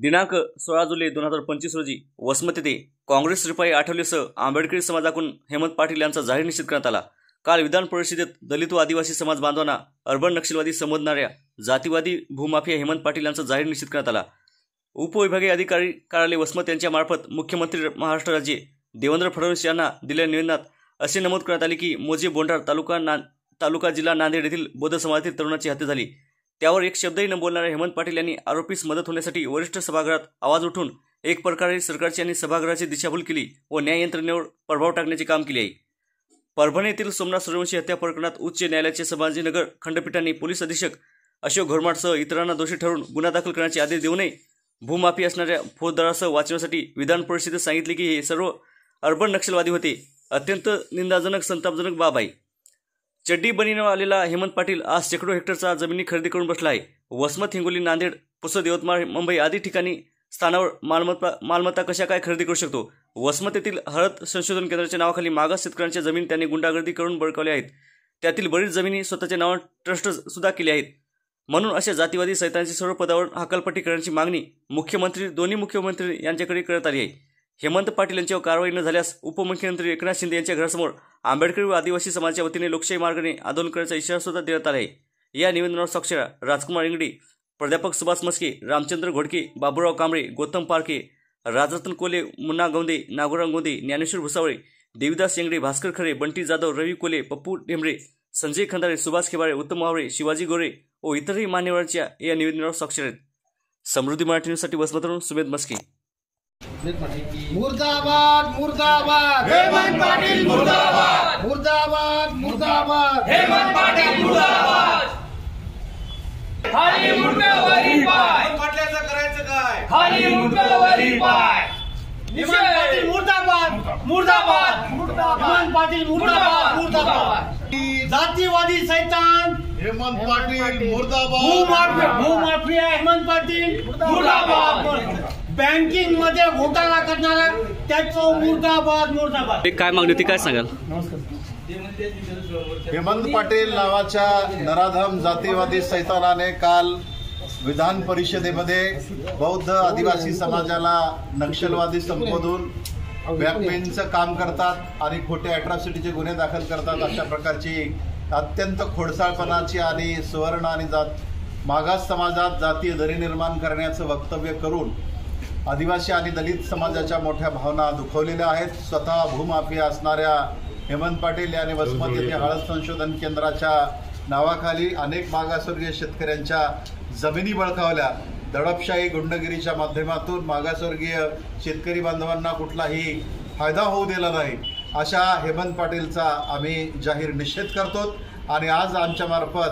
दिनांक 16 जुलै 2025 रोजी वसमत येथे काँग्रेस रिपाई आठवलेसह आंबेडकरी समाजाकडून हेमंत पाटील यांचा जाहीर निषेध करण्यात आला। काल विधान परिषदेत दलित व आदिवासी समाज बांधवांना अर्बन नक्षलवादी संबोधणाऱ्या जातीवादी भूमाफिया हेमंत पाटील यांचा जाहीर निषेध करण्यात आला। उपविभागीय अधिकारी कार्यालय वसमत यांच्या मार्फत मुख्यमंत्री महाराष्ट्र राज्य देवेंद्र फडणवीस यांना दिलेल्या निवेदनात असे नमूद करण्यात आले की मोजे बोंढार तालुका जिल्हा नांदेड येथील बौद्ध समाजातील तरुणाची हत्या झाली। त्यावर एक शब्दही न बोलणाऱ्या हेमंत पाटील यांनी आरोपीस मदत होण्यासाठी वरिष्ठ सभागृहात आवाज उठवून एक प्रकारे सरकारची आणि सभागृहाची दिशाभूल केली व न्याय यंत्रणेवर प्रभाव टाकण्याचे काम केले आहे। परभणी येथील सोमनाथ सूर्यवंशी हत्या प्रकरणात उच्च न्यायालयाचे संभाजीनगर खंडपीठाने पोलीस अधीक्षक अशोक घोरमाडसह इतरांना दोषी ठरवून गुन्हा दाखल करण्याचे आदेश देऊनही भूमाफी असणाऱ्या फौजदारासह वाचवण्यासाठी विधान परिषदेत सांगितले की हे सर्व अर्बन नक्षलवादी होते। अत्यंत निंदाजनक संतापजनक बाब आहे। चड्डी बनविण्यावर आलेला हेमंत पाटील आज शेकडो हेक्टरचा जमिनी खरेदी करून बसला आहे। वसमत, हिंगोली, नांदेड, पुसद, यवतमाळ, मुंबई आदी ठिकाणी स्थानावर मालमत्ता कशा काय खरेदी करू शकतो। वसमत येथील हळद संशोधन केंद्राच्या नावाखाली मागास शेतकऱ्यांच्या जमिनी त्यांनी गुंडागर्दी करून बळकावल्या आहेत। त्यातील बरीच जमिनी स्वतःच्या नावावर ट्रस्ट सुद्धा केली आहेत। म्हणून अशा जातीवादी सैतानाची सर्व पदावर हकालपट्टी करण्याची मागणी दोन्ही मुख्यमंत्री यांच्याकडे करण्यात आली आहे। हेमंत पाटील यांच्यावर कारवाई न झाल्यास उपमुख्यमंत्री एकनाथ शिंदे यांच्या घरासमोर आंबेडकरी व आदिवासी समाजाच्या वतीने लोकशाही मार्गाने आंदोलन करण्याचा इशारा सुद्धा देण्यात आला आहे। या निवेदनावर स्वाक्षऱ्या राजकुमार इंगडी, प्राध्यापक सुभाष मस्के, रामचंद्र घोडके, बाबूराव कांबळे, गौतम पारखे, राजरत्न कोले, मुन्ना गौंदे, नागोराम गौंदे, ज्ञानेश्वर भुसावळे, देविदास येंगडे, भास्कर खरे, बंटी जाधव, रवी कोले, पप्पू ढेंबरे, संजय खंदारे, सुभाष खेबाळे, उत्तम वावरे, शिवाजी गोरे व इतरही मान्यवरांच्या या निवेदनावर स्वाक्षऱ्या आहेत। समृद्धी मराठी न्यूजसाठी वसमतवरून सुमेध मस्के। मुर्दाबाद मुर्दाबाद हेमंत पाटील मुर्दाबाद मुर्दाबाद मुर्दाबाद हेमंत पाटील मुर्दाबाद। खाली मुंडवरी पाय पाटल्याचं करायचं काय? खाली मुंडवरी पाय हेमंत पाटील मुर्दाबाद मुर्दाबाद हेमंत पाटील मुर्दाबाद मुर्दाबाद। जातीवादी सैतान हेमंत पाटील मुर्दाबाद। भूमाफिया हेमंत पाटील मुर्दाबाद। बँकिंग मध्ये घोटाळा करणारा त्याचं मुर्दाबाद मुर्दाबाद। काय मागणी होती, काय सांगाल? हेमंत पाटील नावाच्या नराधम जातीवादी सैतानाने काल विधान परिषदेमध्ये बौद्ध आदिवासी समाजाला नक्षलवादी संबोधून ब्लॅकमेलिंगचं काम करतात आणि खोटे अॅट्रॉसिटीचे गुन्हे दाखल करतात। अशा प्रकारची अत्यंत खोडसाळपणाची आणि सुवर्ण आणि मागास समाजात जातीय दरी निर्माण करण्याचं वक्तव्य करून आदिवासी आणि दलित समाजाच्या मोठ्या भावना दुखवलेल्या आहेत। स्वतः भूमाफिया असणाऱ्या हेमंत पाटील यांनी वसमत येथे हळद संशोधन केंद्राच्या नावाखाली अनेक मागासवर्गीय शेतकऱ्यांच्या जमिनी बळकावल्या। दडपशाही गुंडगिरीच्या माध्यमातून मागासवर्गीय शेतकरी बांधवांना कुठलाही फायदा होऊ दिला नाही। अशा हेमंत पाटीलचा आम्ही जाहीर निषेध करतो आणि आज आमच्या मार्फत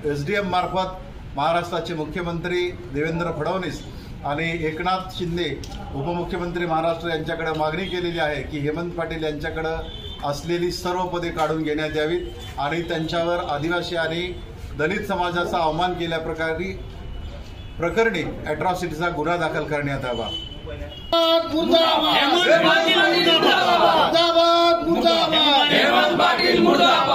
SDM मार्फत महाराष्ट्राचे मुख्यमंत्री देवेंद्र फडणवीस आणि एकनाथ शिंदे उपमुख्यमंत्री महाराष्ट्र यांच्याकडे मागणी केलेली आहे की हेमंत पाटील यांच्याकडे असलेली सर्व पदे काढून घेण्यात यावीत आणि त्यांच्यावर आदिवासी आणि दलित समाजाचा अवमान केल्या प्रकरणी अॅट्रॉसिटीचा गुन्हा दाखल करण्यात यावा। मुर्दाबाद मुर्दाबाद मुर्दाबाद मुर्दाबाद हेमंत पाटील मुर्दाबाद।